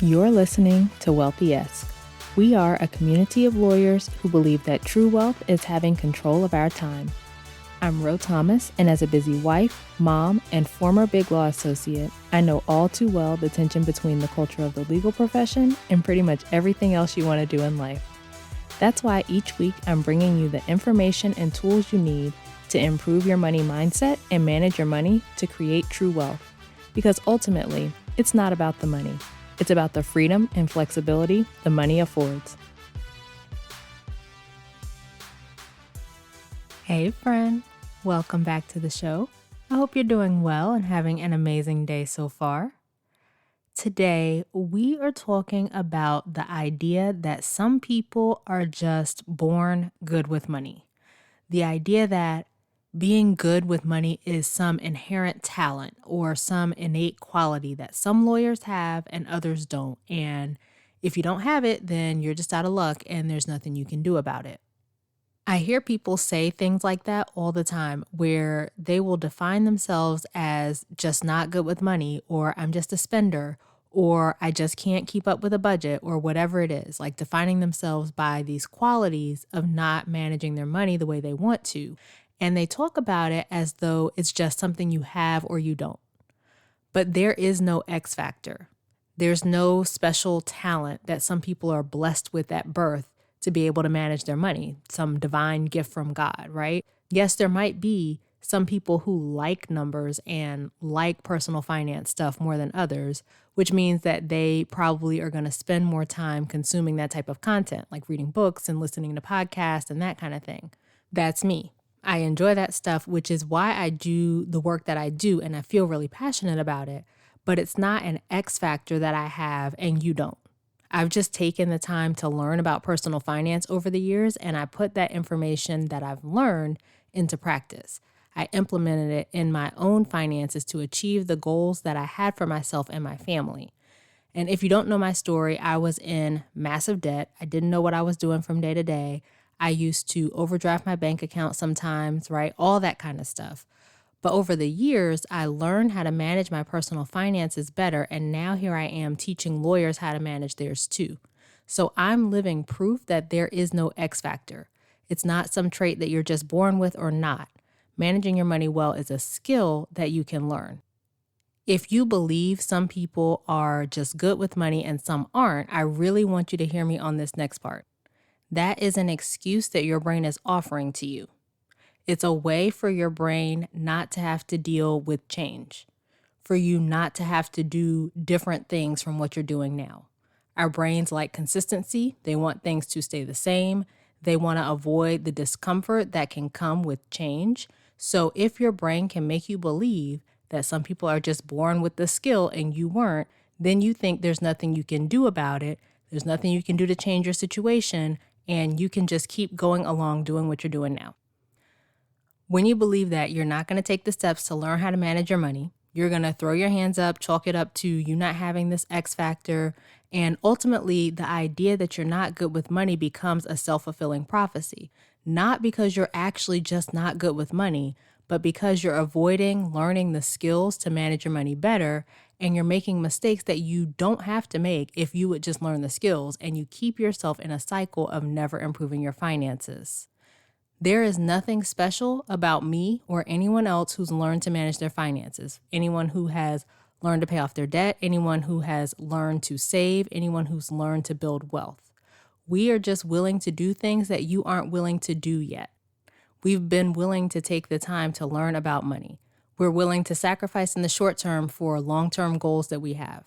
You're listening to Wealthy-esque. We are a community of lawyers who believe that true wealth is having control of our time. I'm Ro Thomas, and as a busy wife, mom, and former Big Law associate, I know all too well the tension between the culture of the legal profession and pretty much everything else you want to do in life. That's why each week I'm bringing you the information and tools you need to improve your money mindset and manage your money to create true wealth. Because ultimately, it's not about the money. It's about the freedom and flexibility the money affords. Hey friend, welcome back to the show. I hope you're doing well and having an amazing day so far. Today, we are talking about the idea that some people are just born good with money. The idea that being good with money is some inherent talent or some innate quality that some lawyers have and others don't. And if you don't have it, then you're just out of luck and there's nothing you can do about it. I hear people say things like that all the time, where they will define themselves as just not good with money, or I'm just a spender, or I just can't keep up with a budget, or whatever it is, like defining themselves by these qualities of not managing their money the way they want to. And they talk about it as though it's just something you have or you don't. But there is no X factor. There's no special talent that some people are blessed with at birth to be able to manage their money, some divine gift from God, right? Yes, there might be some people who like numbers and like personal finance stuff more than others, which means that they probably are going to spend more time consuming that type of content, like reading books and listening to podcasts and that kind of thing. That's me. I enjoy that stuff, which is why I do the work that I do, and I feel really passionate about it. But it's not an X factor that I have and you don't. I've just taken the time to learn about personal finance over the years, and I put that information that I've learned into practice. I implemented it in my own finances to achieve the goals that I had for myself and my family. And if you don't know my story, I was in massive debt. I didn't know what I was doing from day to day. I used to overdraft my bank account sometimes, right? All that kind of stuff. But over the years, I learned how to manage my personal finances better. And now here I am teaching lawyers how to manage theirs too. So I'm living proof that there is no X factor. It's not some trait that you're just born with or not. Managing your money well is a skill that you can learn. If you believe some people are just good with money and some aren't, I really want you to hear me on this next part. That is an excuse that your brain is offering to you. It's a way for your brain not to have to deal with change, for you not to have to do different things from what you're doing now. Our brains like consistency. They want things to stay the same. They want to avoid the discomfort that can come with change. So if your brain can make you believe that some people are just born with the skill and you weren't, then you think there's nothing you can do about it. There's nothing you can do to change your situation, and you can just keep going along doing what you're doing now. When you believe that you're not going to take the steps to learn how to manage your money, you're going to throw your hands up, chalk it up to you not having this X factor, and ultimately the idea that you're not good with money becomes a self-fulfilling prophecy. Not because you're actually just not good with money, but because you're avoiding learning the skills to manage your money better, and you're making mistakes that you don't have to make if you would just learn the skills, and you keep yourself in a cycle of never improving your finances. There is nothing special about me or anyone else who's learned to manage their finances. Anyone who has learned to pay off their debt, anyone who has learned to save, anyone who's learned to build wealth. We are just willing to do things that you aren't willing to do yet. We've been willing to take the time to learn about money. We're willing to sacrifice in the short term for long-term goals that we have.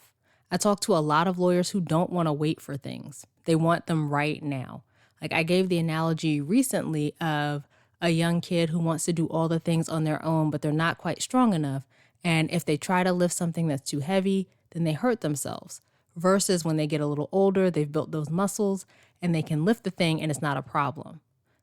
I talk to a lot of lawyers who don't want to wait for things. They want them right now. Like I gave the analogy recently of a young kid who wants to do all the things on their own, but they're not quite strong enough. And if they try to lift something that's too heavy, then they hurt themselves. Versus when they get a little older, they've built those muscles and they can lift the thing and it's not a problem.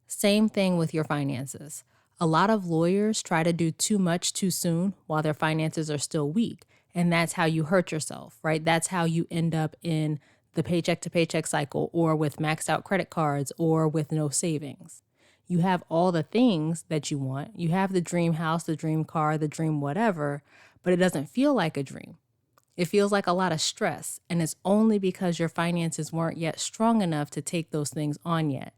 Same thing with your finances. A lot of lawyers try to do too much too soon while their finances are still weak. And that's how you hurt yourself, right? That's how you end up in the paycheck to paycheck cycle, or with maxed out credit cards, or with no savings. You have all the things that you want. You have the dream house, the dream car, the dream whatever, but it doesn't feel like a dream. It feels like a lot of stress, and it's only because your finances weren't yet strong enough to take those things on yet.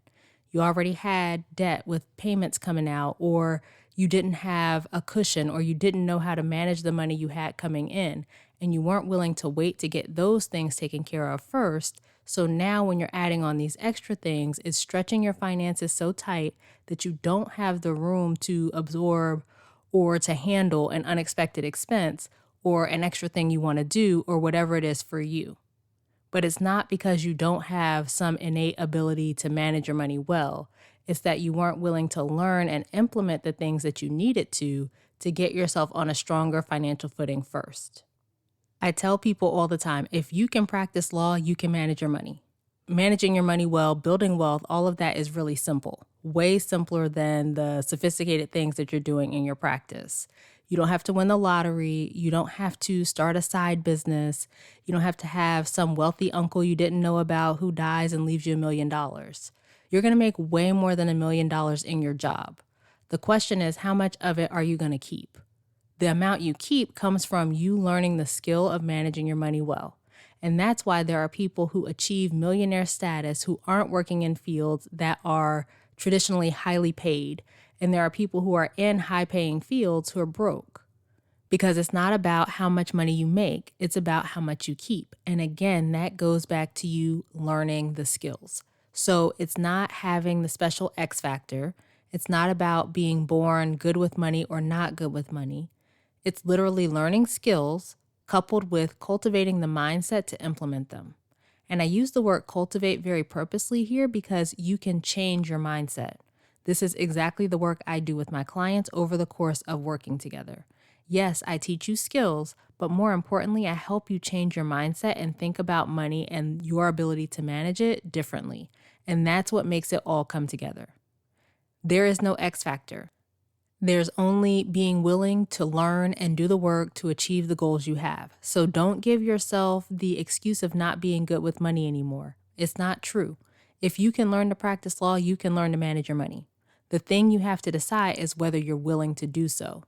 You already had debt with payments coming out, or you didn't have a cushion, or you didn't know how to manage the money you had coming in, and you weren't willing to wait to get those things taken care of first. So now when you're adding on these extra things, it's stretching your finances so tight that you don't have the room to absorb or to handle an unexpected expense or an extra thing you want to do or whatever it is for you. But it's not because you don't have some innate ability to manage your money well. It's that you weren't willing to learn and implement the things that you needed to get yourself on a stronger financial footing first. I tell people all the time, if you can practice law, you can manage your money. Managing your money well, building wealth, all of that is really simple, way simpler than the sophisticated things that you're doing in your practice. You don't have to win the lottery. You don't have to start a side business. You don't have to have some wealthy uncle you didn't know about who dies and leaves you $1 million. You're going to make way more than $1 million in your job. The question is, how much of it are you going to keep? The amount you keep comes from you learning the skill of managing your money well. And that's why there are people who achieve millionaire status who aren't working in fields that are traditionally highly paid. And there are people who are in high-paying fields who are broke. Because it's not about how much money you make, it's about how much you keep. And again, that goes back to you learning the skills. So it's not having the special X factor. It's not about being born good with money or not good with money. It's literally learning skills coupled with cultivating the mindset to implement them. And I use the word cultivate very purposely here because you can change your mindset. This is exactly the work I do with my clients over the course of working together. Yes, I teach you skills, but more importantly, I help you change your mindset and think about money and your ability to manage it differently. And that's what makes it all come together. There is no X factor. There's only being willing to learn and do the work to achieve the goals you have. So don't give yourself the excuse of not being good with money anymore. It's not true. If you can learn to practice law, you can learn to manage your money. The thing you have to decide is whether you're willing to do so.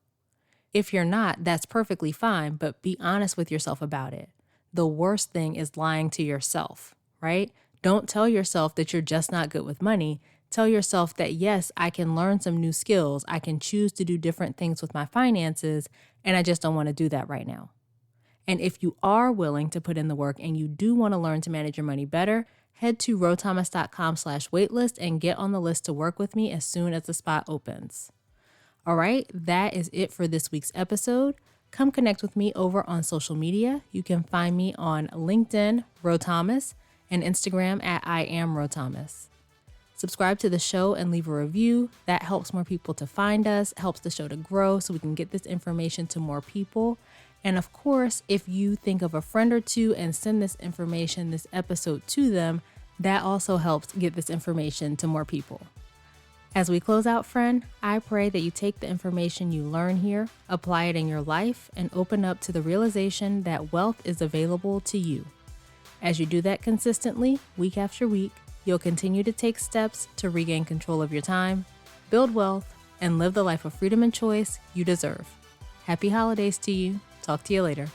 If you're not, that's perfectly fine, but be honest with yourself about it. The worst thing is lying to yourself, right? Don't tell yourself that you're just not good with money. Tell yourself that, yes, I can learn some new skills. I can choose to do different things with my finances, and I just don't want to do that right now. And if you are willing to put in the work and you do want to learn to manage your money better, head to rothomas.com/waitlist and get on the list to work with me as soon as the spot opens. All right, that is it for this week's episode. Come connect with me over on social media. You can find me on LinkedIn, Ro Thomas, and Instagram at I am Ro Thomas. Subscribe to the show and leave a review. That helps more people to find us, helps the show to grow so we can get this information to more people. And of course, if you think of a friend or two and send this information, this episode to them, that also helps get this information to more people. As we close out, friend, I pray that you take the information you learn here, apply it in your life, and open up to the realization that wealth is available to you. As you do that consistently, week after week, you'll continue to take steps to regain control of your time, build wealth, and live the life of freedom and choice you deserve. Happy holidays to you. Talk to you later.